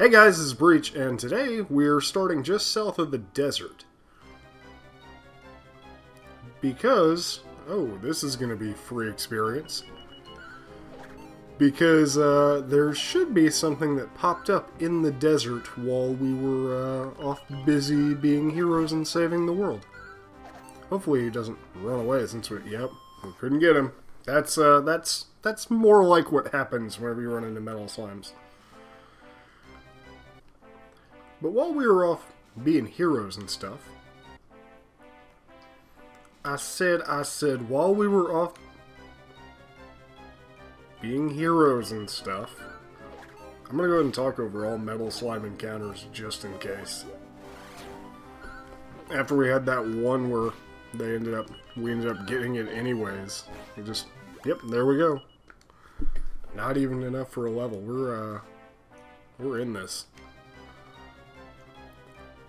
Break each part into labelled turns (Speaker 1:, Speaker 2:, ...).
Speaker 1: Hey guys, this is Breach, and today we're starting just south of the desert. Because, this is going to be free experience. Because there should be something that popped up in the desert while we were off busy being heroes and saving the world. Hopefully he doesn't run away since we couldn't get him. That's more like what happens whenever you run into metal slimes. But while we were off being heroes and stuff, I said, while we were off being heroes and stuff, I'm gonna go ahead and talk over all metal slime encounters just in case. After we had that one where we ended up getting it anyways. There we go. Not even enough for a level. We're in this.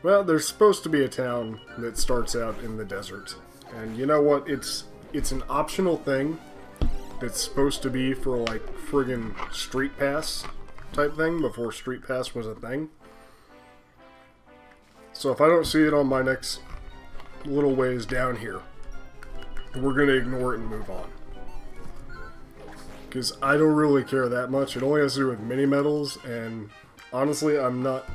Speaker 1: Well, there's supposed to be a town that starts out in the desert. And you know what? It's an optional thing that's supposed to be for, like, friggin' Street Pass type thing before Street Pass was a thing. So if I don't see it on my next little ways down here, we're going to ignore it and move on. Because I don't really care that much. It only has to do with mini-metals, and honestly, I'm not...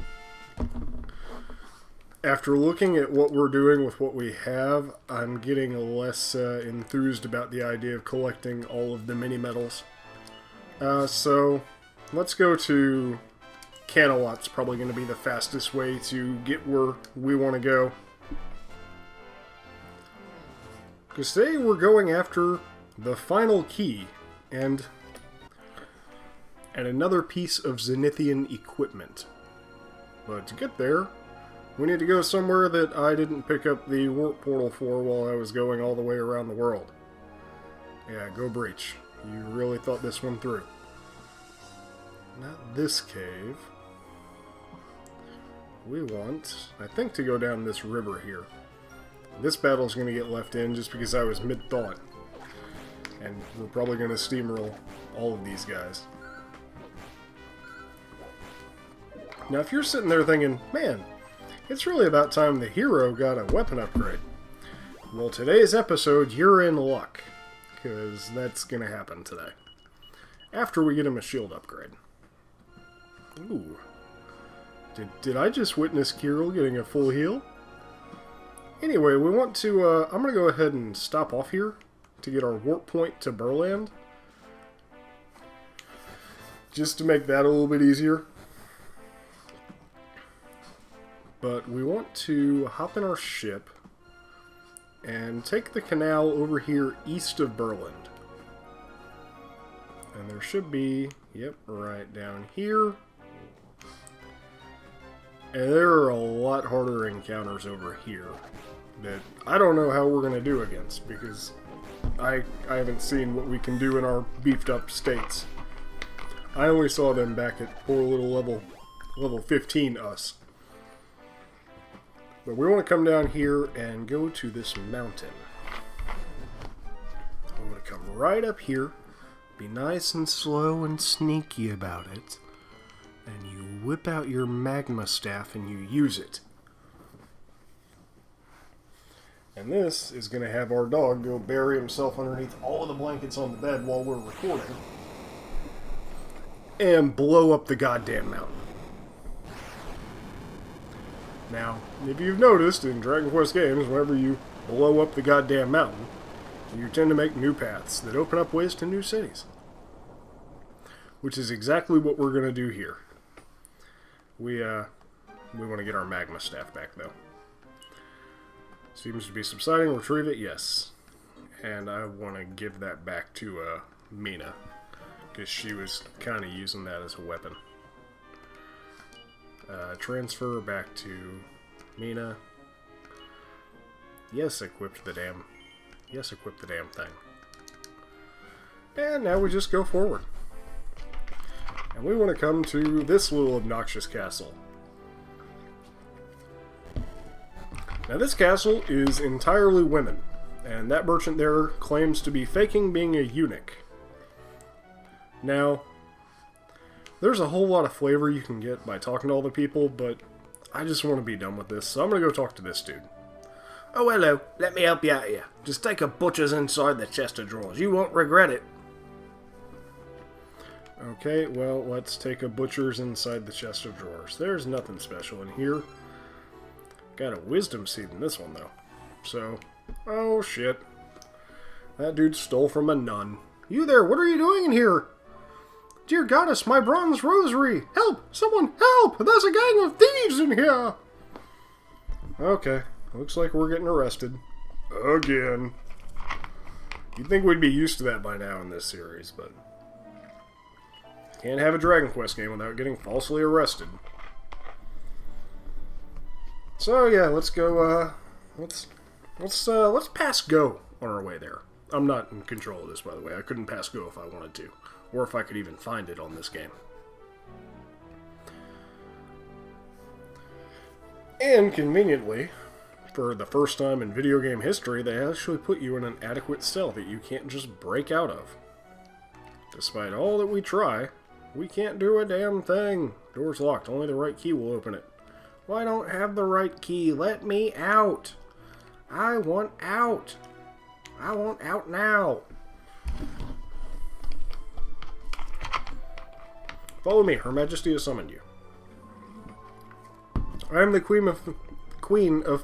Speaker 1: After looking at what we're doing with what we have, I'm getting less enthused about the idea of collecting all of the mini-metals. So, let's go to Canalot's probably going to be the fastest way to get where we want to go. Because today we're going after the final key and another piece of Zenithian equipment. But to get there, we need to go somewhere that I didn't pick up the warp portal for while I was going all the way around the world. Yeah, go Breach. You really thought this one through. Not this cave. We want, I think, to go down this river here. This battle's going to get left in just because I was mid-thought. And we're probably going to steamroll all of these guys. Now, if you're sitting there thinking, man, it's really about time the hero got a weapon upgrade. Well, today's episode, you're in luck. Because that's going to happen today. After we get him a shield upgrade. Ooh. Did I just witness Kirill getting a full heal? Anyway, we want to... I'm going to go ahead and stop off here to get our warp point to Burland. Just to make that a little bit easier. But we want to hop in our ship and take the canal over here east of Burland. And there should be, right down here. And there are a lot harder encounters over here that I don't know how we're going to do against, because I haven't seen what we can do in our beefed up states. I only saw them back at poor little level 15 us. But we want to come down here and go to this mountain. I'm going to come right up here, be nice and slow and sneaky about it, and you whip out your magma staff and you use it. And this is going to have our dog go bury himself underneath all of the blankets on the bed while we're recording, and blow up the goddamn mountain. Now, if you've noticed in Dragon Quest games, whenever you blow up the goddamn mountain, you tend to make new paths that open up ways to new cities. Which is exactly what we're going to do here. We want to get our magma staff back, though. Seems to be subsiding. Retrieve it, yes. And I want to give that back to Mina, because she was kind of using that as a weapon. Transfer back to Mina. Yes, equip the damn thing. And now we just go forward. And we want to come to this little obnoxious castle. Now this castle is entirely women, and that merchant there claims to be faking being a eunuch. Now, There's a whole lot of flavor you can get by talking to all the people, but I just want to be done with this, so I'm going to go talk to this dude.
Speaker 2: Oh, hello. Let me help you out here. Just take a butcher's inside the chest of drawers. You won't regret it.
Speaker 1: Okay, well, let's take a butcher's inside the chest of drawers. There's nothing special in here. Got a wisdom seed in this one, though. So, oh shit. That dude stole from a nun. You there, what are you doing in here? Dear goddess, my bronze rosary! Help! Someone help! There's a gang of thieves in here! Okay, looks like we're getting arrested. Again. You'd think we'd be used to that by now in this series, but... Can't have a Dragon Quest game without getting falsely arrested. So yeah, let's go, let's pass go on our way there. I'm not in control of this, by the way. I couldn't pass go if I wanted to. Or if I could even find it on this game. And conveniently, for the first time in video game history, they actually put you in an adequate cell that you can't just break out of. Despite all that we try, we can't do a damn thing. Door's locked. Only the right key will open it. Well, I don't have the right key. Let me out. I want out. I want out now. Follow me. Her Majesty has summoned you. I am the Queen of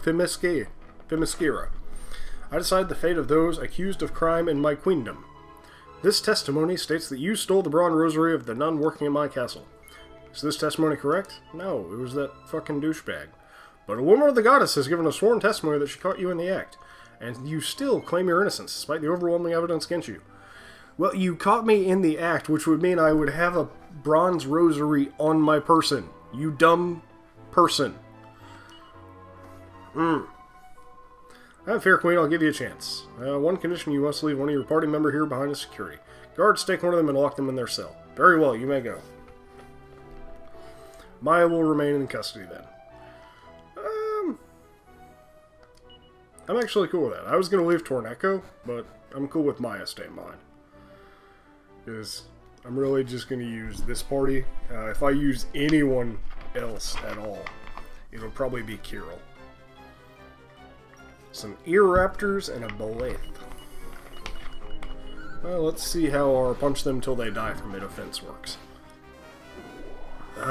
Speaker 1: Themyscira. I decide the fate of those accused of crime in my queendom. This testimony states that you stole the bronze rosary of the nun working in my castle. Is this testimony correct? No, it was that fucking douchebag. But a woman of the goddess has given a sworn testimony that she caught you in the act, and you still claim your innocence, despite the overwhelming evidence against you. Well, you caught me in the act, which would mean I would have a bronze rosary on my person. You dumb person. Fair Queen, I'll give you a chance. One condition, you must leave one of your party member here behind as security. Guards, take one of them and lock them in their cell. Very well, you may go. Maya will remain in custody then. I'm actually cool with that. I was going to leave Torneco, but I'm cool with Maya staying behind. Because I'm really just going to use this party. If I use anyone else at all, it'll probably be Kirill. Some ear raptors and a boleth. Well, let's see how our punch them till they die from mid-offense works.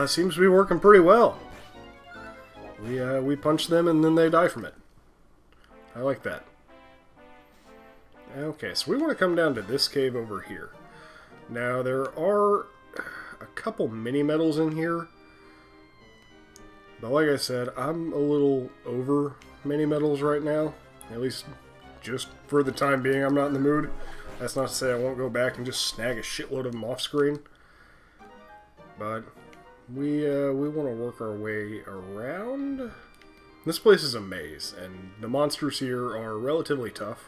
Speaker 1: Seems to be working pretty well. We punch them and then they die from it. I like that. Okay, so we want to come down to this cave over here. Now, there are a couple mini-medals in here. But like I said, I'm a little over mini-medals right now. At least just for the time being, I'm not in the mood. That's not to say I won't go back and just snag a shitload of them off screen. But we want to work our way around. This place is a maze, and the monsters here are relatively tough.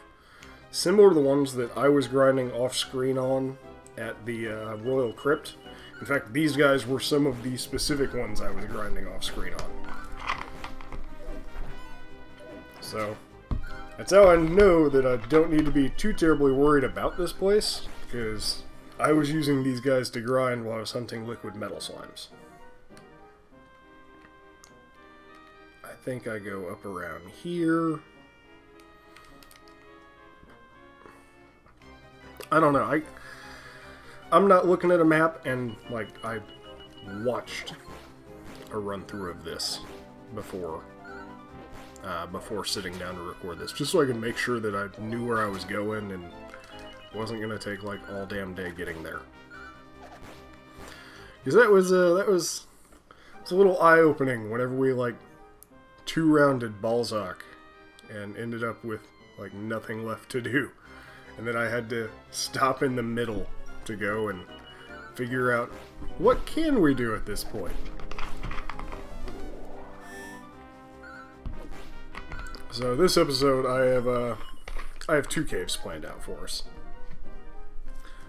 Speaker 1: Similar to the ones that I was grinding off screen on at the Royal Crypt. In fact, these guys were some of the specific ones I was grinding off screen on. So, that's how I know that I don't need to be too terribly worried about this place, because I was using these guys to grind while I was hunting liquid metal slimes. I think I go up around here. I don't know. I'm not looking at a map, and like I watched a run through of this before sitting down to record this, just so I could make sure that I knew where I was going and wasn't gonna take like all damn day getting there. Because that was a little eye-opening whenever we like two-rounded Balzac and ended up with like nothing left to do. And then I had to stop in the middle to go and figure out what can we do at this point. So this episode I have 2 caves planned out for us.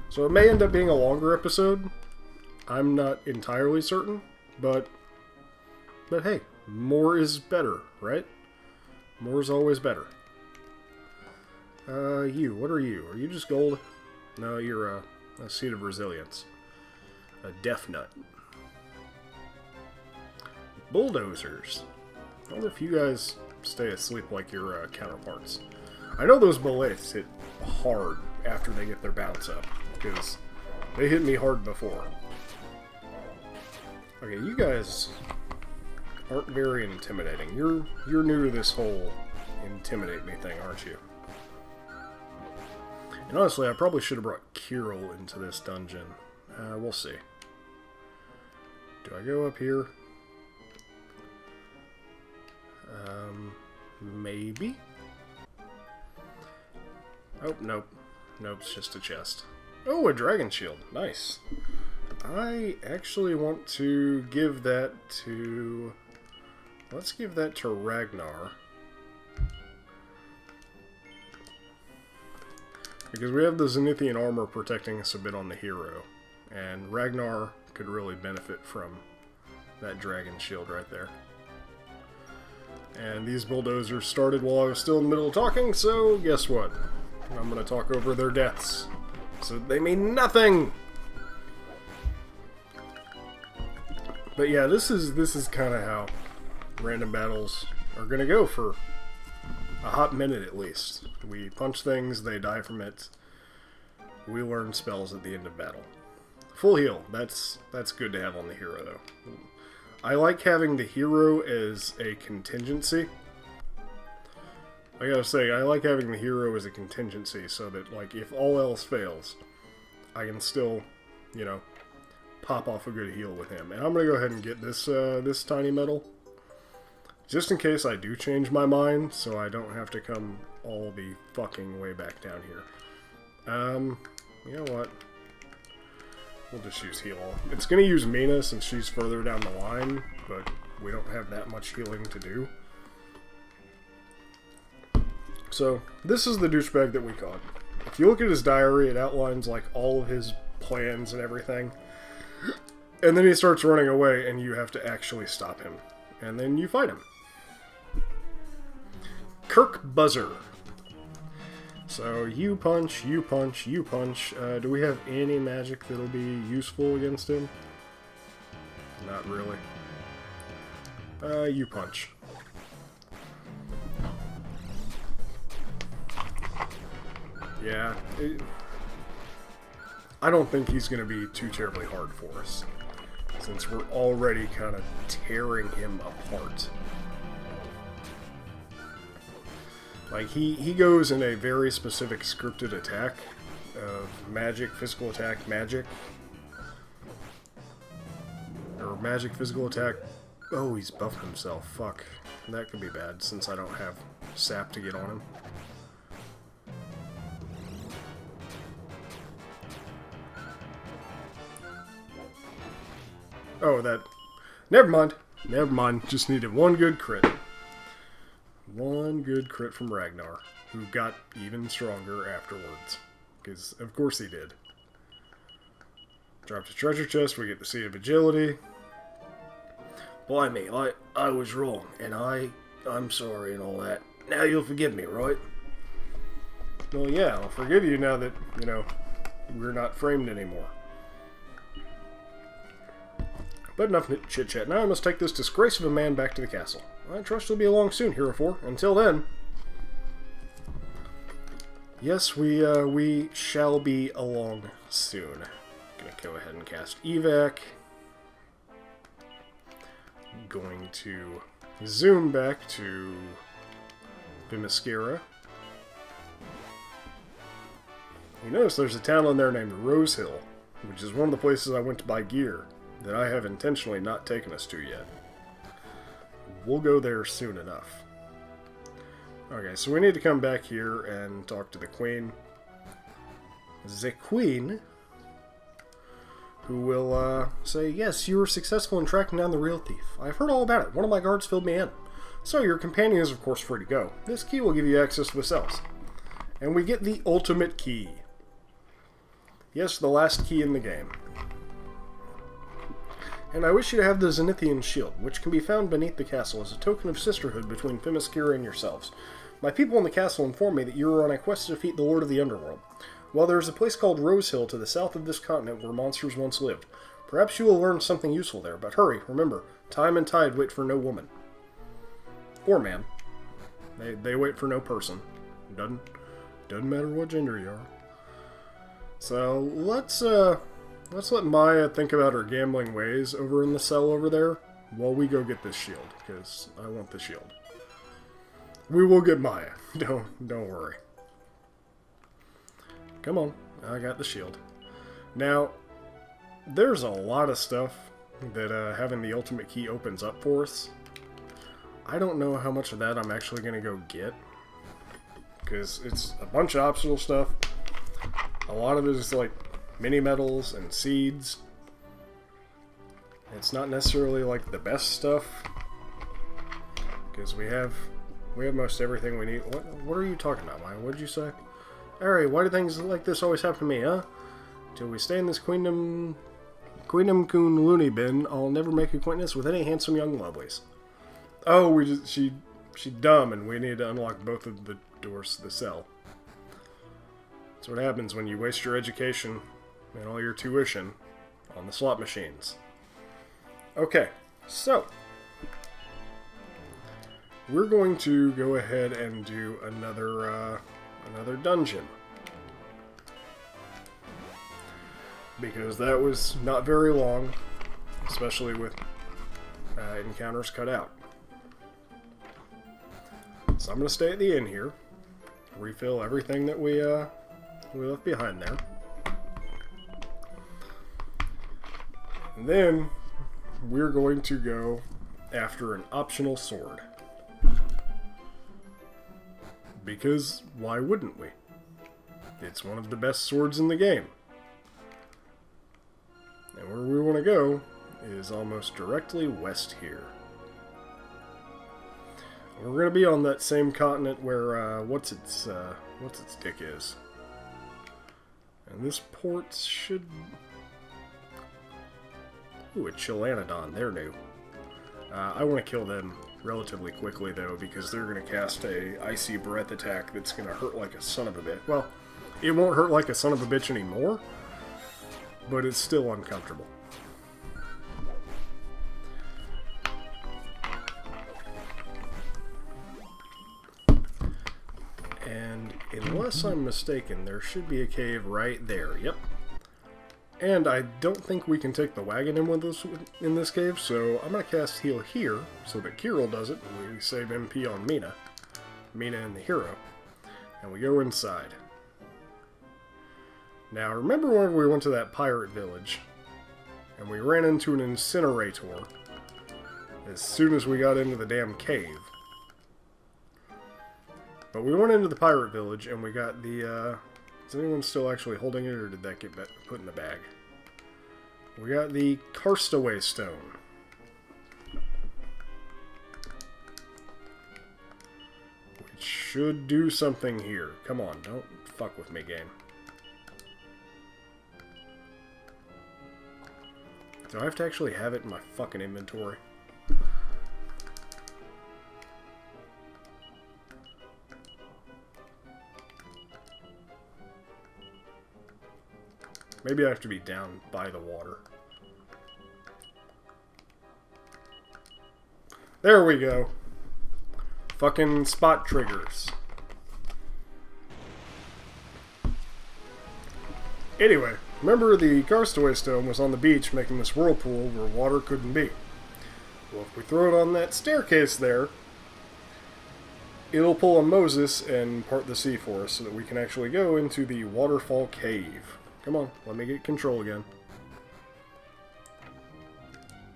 Speaker 1: So it may end up being a longer episode. I'm not entirely certain, but hey, more is better, right? More is always better. What are you? Are you just gold? No, you're a seed of resilience. A death nut. bulldozers. I wonder if you guys stay asleep like your counterparts. I know those bullets hit hard after they get their bounce up, because they hit me hard before. Okay, you guys aren't very intimidating. You're new to this whole intimidate me thing, aren't you? And honestly, I probably should have brought Kirill into this dungeon. We'll see. Do I go up here? Maybe? Oh, nope. Nope, it's just a chest. Oh, a dragon shield. Nice. I actually want to give that to... Let's give that to Ragnar. Because we have the Zenithian armor protecting us a bit on the hero. And Ragnar could really benefit from that dragon shield right there. And these bulldozers started while I was still in the middle of talking, so guess what? I'm going to talk over their deaths. So they mean nothing! But yeah, this is kind of how random battles are going to go for a hot minute at least. We punch things, they die from it. We learn spells at the end of battle. Full heal, that's good to have on the hero though. I like having the hero as a contingency. I gotta say, I like having the hero as a contingency so that, like, if all else fails, I can still, you know, pop off a good heal with him. And I'm gonna go ahead and get this this tiny medal, just in case I do change my mind, so I don't have to come all the fucking way back down here. You know what? We'll just use heal. It's gonna use Mina since she's further down the line, but we don't have that much healing to do. So, this is the douchebag that we caught. If you look at his diary, it outlines, like, all of his plans and everything. And then he starts running away, and you have to actually stop him. And then you fight him. Kirk Buzzer. So, you punch, you punch, you punch. Do we have any magic that'll be useful against him? Not really. You punch. Yeah, I don't think he's going to be too terribly hard for us, since we're already kind of tearing him apart. Like, he goes in a very specific scripted attack of magic, physical attack, magic. Or magic, physical attack. Oh, he's buffed himself. Fuck. That could be bad, since I don't have sap to get on him. Oh, that... Never mind. Never mind. Just needed one good crit. One good crit from Ragnar, who got even stronger afterwards. Because, of course he did. Dropped a treasure chest, we get the Seed of Agility.
Speaker 2: Blimey, I was wrong, and I'm sorry and all that. Now you'll forgive me, right?
Speaker 1: Well, yeah, I'll forgive you now that, you know, we're not framed anymore. But enough chit-chat. Now I must take this disgrace of a man back to the castle. I trust he'll be along soon, Hero 4. Until then... Yes, we shall be along soon. Gonna go ahead and cast Evac. Going to zoom back to Themyscira. You notice there's a town in there named Rosehill, which is one of the places I went to buy gear that I have intentionally not taken us to yet. We'll go there soon enough. Okay, so we need to come back here and talk to the Queen. The Queen, who will say, yes, you were successful in tracking down the real thief. I've heard all about it. One of my guards filled me in. So your companion is, of course, free to go. This key will give you access to the cells. And we get the ultimate key. Yes, the last key in the game. And I wish you to have the Zenithian shield, which can be found beneath the castle as a token of sisterhood between Themyscira and yourselves. My people in the castle inform me that you are on a quest to defeat the Lord of the Underworld. Well, there is a place called Rosehill to the south of this continent where monsters once lived. Perhaps you will learn something useful there, but hurry, remember, Time and tide wait for no woman. Or man. They wait for no person. Doesn't matter what gender you are. So let's let Maya think about her gambling ways over in the cell over there while we go get this shield, because I want the shield. We will get Maya. Don't worry. Come on, I got the shield. Now, there's a lot of stuff that having the ultimate key opens up for us. I don't know how much of that I'm actually going to go get, because it's a bunch of optional stuff. A lot of it is like mini medals and seeds. It's not necessarily like the best stuff, because we have most everything we need. What are you talking about, Maya? What did you say? Ari, why do things like this always happen to me, huh? Till we stay in this Queendom Coon loony bin, I'll never make acquaintance with any handsome young lovelies. Oh, she's dumb, and we need to unlock both of the doors to the cell. That's what happens when you waste your education and all your tuition on the slot machines. Okay, so we're going to go ahead and do another dungeon, because that was not very long, especially with encounters cut out. So I'm going to stay at the inn here, refill everything that we left behind there, and then we're going to go after an optional sword. Because why wouldn't we? It's one of the best swords in the game. And where we want to go is almost directly west here. We're going to be on that same continent where what's its dick is. And this port should... Ooh, a Chilanodon. They're new. I want to kill them relatively quickly, though, because they're going to cast a icy breath attack that's going to hurt like a son of a bitch. Well, it won't hurt like a son of a bitch anymore, but it's still uncomfortable. And unless I'm mistaken, there should be a cave right there. Yep. And I don't think we can take the wagon in with us in this cave, so I'm going to cast Heal here, so that Kirill does it, and we save MP on Mina and the hero, and we go inside. Now, remember when we went to that pirate village, and we ran into an incinerator as soon as we got into the damn cave? But we went into the pirate village, and we got the, is anyone still actually holding it, or did that get put in the bag? We got the Karstaway Stone. Which should do something here. Come on, don't fuck with me, game. Do I have to actually have it in my fucking inventory? Maybe I have to be down by the water. There we go. Fucking spot triggers. Anyway, remember the Karstaway Stone was on the beach making this whirlpool where water couldn't be. Well, if we throw it on that staircase there, it'll pull a Moses and part the sea for us so that we can actually go into the waterfall cave. Come on, let me get control again.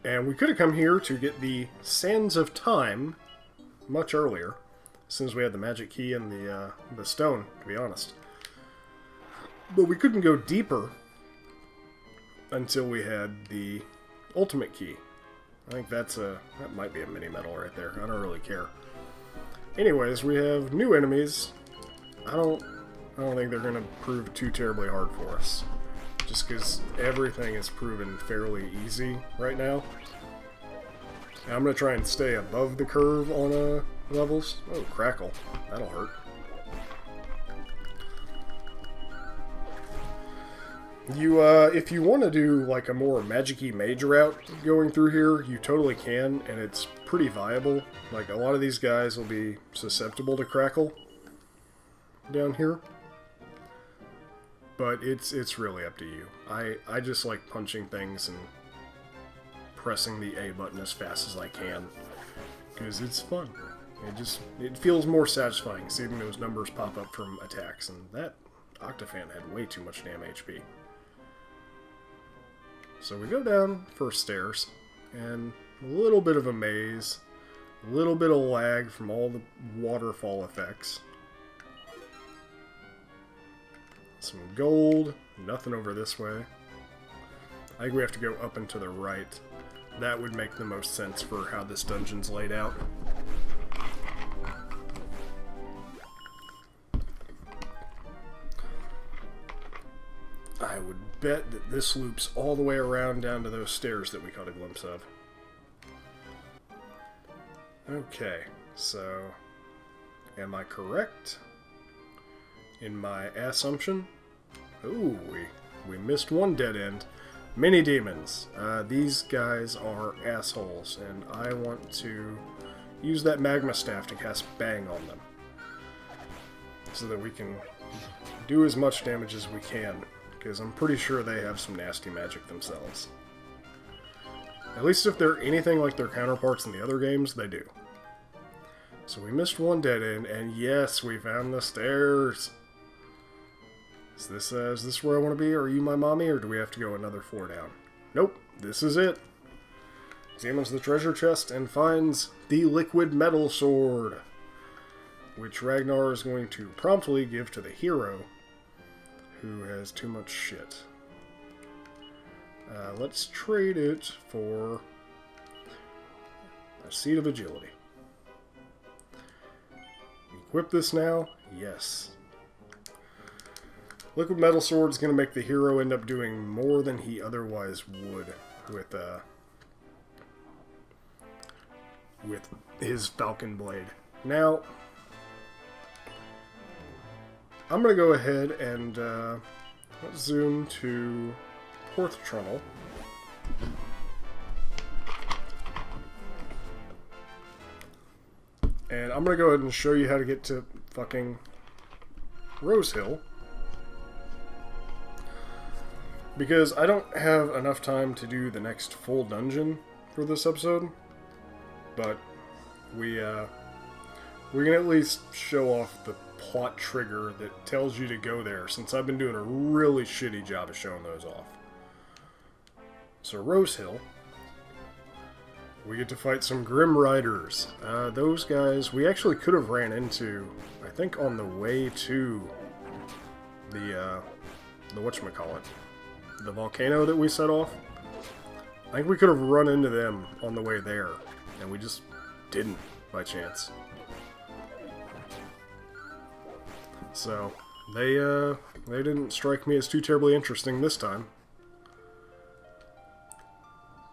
Speaker 1: And we could have come here to get the Sands of Time much earlier, as soon as we had the magic key and the stone, to be honest. But we couldn't go deeper until we had the ultimate key. I think that might be a mini medal right there. I don't really care. Anyways, we have new enemies. I don't think they're going to prove too terribly hard for us. Just because everything is proven fairly easy right now. And I'm going to try and stay above the curve on levels. Oh, crackle. That'll hurt. If you want to do like a more magic-y mage route going through here, you totally can, and it's pretty viable. Like, a lot of these guys will be susceptible to crackle down here. But it's really up to you. I just like punching things and pressing the A button as fast as I can, because it's fun. It feels more satisfying seeing those numbers pop up from attacks, and that Octafan had way too much damn HP. So we go down first stairs, and a little bit of a maze, a little bit of lag from all the waterfall effects. Some gold, nothing over this way. I think we have to go up and to the right. That would make the most sense for how this dungeon's laid out. I would bet that this loops all the way around down to those stairs that we caught a glimpse of. Okay, so am I correct in my assumption? Ooh, we missed one dead end. Mini demons. These guys are assholes, and I want to use that magma staff to cast Bang on them, so that we can do as much damage as we can, because I'm pretty sure they have some nasty magic themselves. At least if they're anything like their counterparts in the other games, they do. So we missed one dead end, and yes, we found the stairs. Is this where I want to be? Are you my mommy, or do we have to go another floor down? Nope, this is it. Examines the treasure chest and finds the liquid metal sword, which Ragnar is going to promptly give to the hero, who has too much shit. Let's trade it for a seat of agility. Equip this now? Yes. Liquid metal sword is going to make the hero end up doing more than he otherwise would with his falcon blade. Now, I'm going to go ahead and let's zoom to Porth Trunnel. And I'm going to go ahead and show you how to get to fucking Rose Hill. Because I don't have enough time to do the next full dungeon for this episode. But we can at least show off the plot trigger that tells you to go there, since I've been doing a really shitty job of showing those off. So Rose Hill, we get to fight some Grim Riders. Those guys we actually could have ran into, I think, on the way to the whatchamacallit, the volcano that we set off. I think we could have run into them on the way there, and we just didn't by chance. So they didn't strike me as too terribly interesting this time.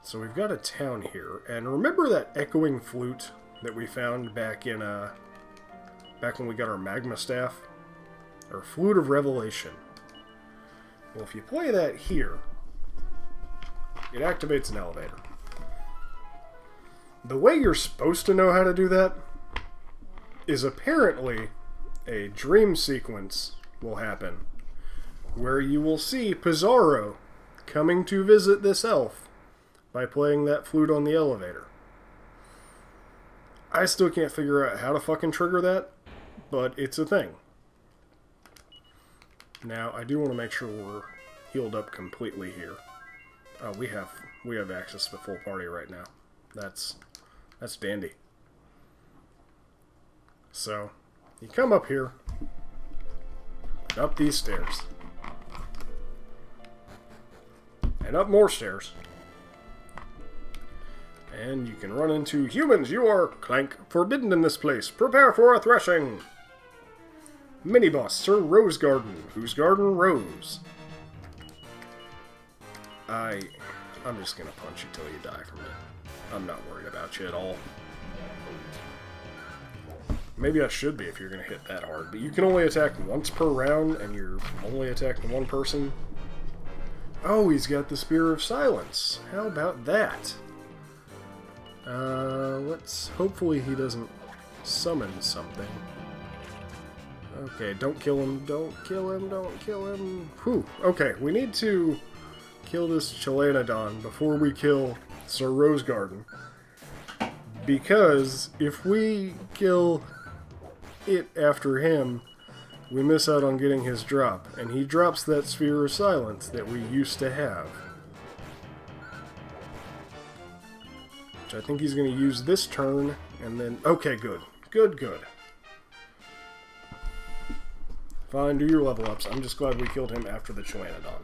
Speaker 1: So we've got a town here, and remember that echoing flute that we found back when we got our magma staff? Or Flute of Revelation. Well, if you play that here, it activates an elevator. The way you're supposed to know how to do that is apparently a dream sequence will happen where you will see Pizarro coming to visit this elf by playing that flute on the elevator. I still can't figure out how to fucking trigger that, but it's a thing. Now, I do want to make sure we're healed up completely here. Oh, we have access to the full party right now. That's dandy. So, you come up here, and up these stairs, and up more stairs, and you can run into humans. You are, clank, forbidden in this place. Prepare for a threshing. Mini-boss, Sir Rose Garden. Whose garden? Rose. I'm just gonna punch you till you die from it. I'm not worried about you at all. Maybe I should be if you're gonna hit that hard, but you can only attack once per round, and you're only attacking one person. Oh, he's got the Spear of Silence. How about that? Let's... Hopefully he doesn't summon something. Okay, don't kill him, don't kill him, don't kill him. Whew. Okay, we need to kill this Chelanodon before we kill Sir Rosegarden. Because if we kill it after him, we miss out on getting his drop. And he drops that Sphere of Silence that we used to have. Which I think he's going to use this turn, and then... Okay, good. Good, good. Fine, do your level ups. I'm just glad we killed him after the Chelanodon.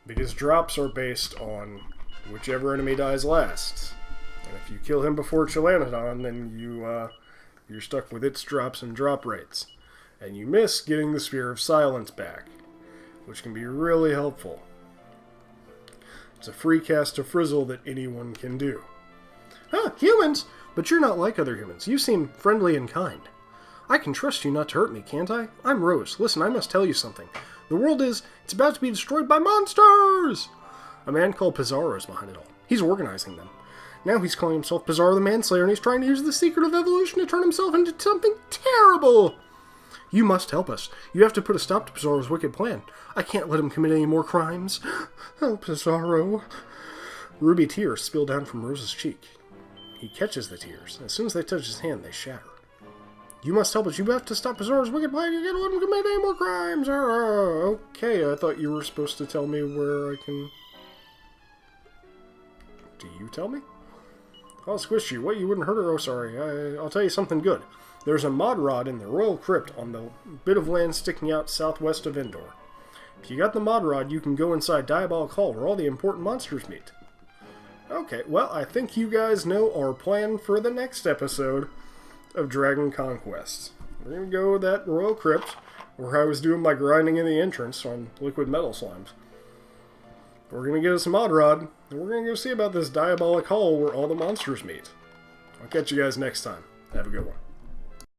Speaker 1: Because drops are based on whichever enemy dies last. And if you kill him before Chelanodon, then you're stuck with its drops and drop rates. And you miss getting the Sphere of Silence back, which can be really helpful. It's a free cast to Frizzle that anyone can do. Huh, humans! But you're not like other humans. You seem friendly and kind. I can trust you not to hurt me, can't I? I'm Rose. Listen, I must tell you something. The world it's about to be destroyed by monsters! A man called Pizarro is behind it all. He's organizing them. Now he's calling himself Pizarro the Manslayer, and he's trying to use the secret of evolution to turn himself into something terrible! You must help us. You have to put a stop to Pizarro's wicked plan. I can't let him commit any more crimes. Oh, Pizarro. Ruby tears spill down from Rose's cheek. He catches the tears. As soon as they touch his hand, they shatter. You must help us. You have to stop Pizarro's wicked plan. You can't let him commit any more crimes. Okay, I thought you were supposed to tell me where I can... Do you tell me? I'll squish you. What, you wouldn't hurt her? Oh, sorry. I'll tell you something good. There's a mod rod in the Royal Crypt on the bit of land sticking out southwest of Endor. If you got the mod rod, you can go inside Diabolic Hall where all the important monsters meet. Okay, well, I think you guys know our plan for the next episode of Dragon Conquest. We're going to go with that Royal Crypt, where I was doing my grinding in the entrance on liquid metal slimes. We're going to get us a mod rod, and we're going to go see about this Diabolic Hall where all the monsters meet. I'll catch you guys next time. Have a good one.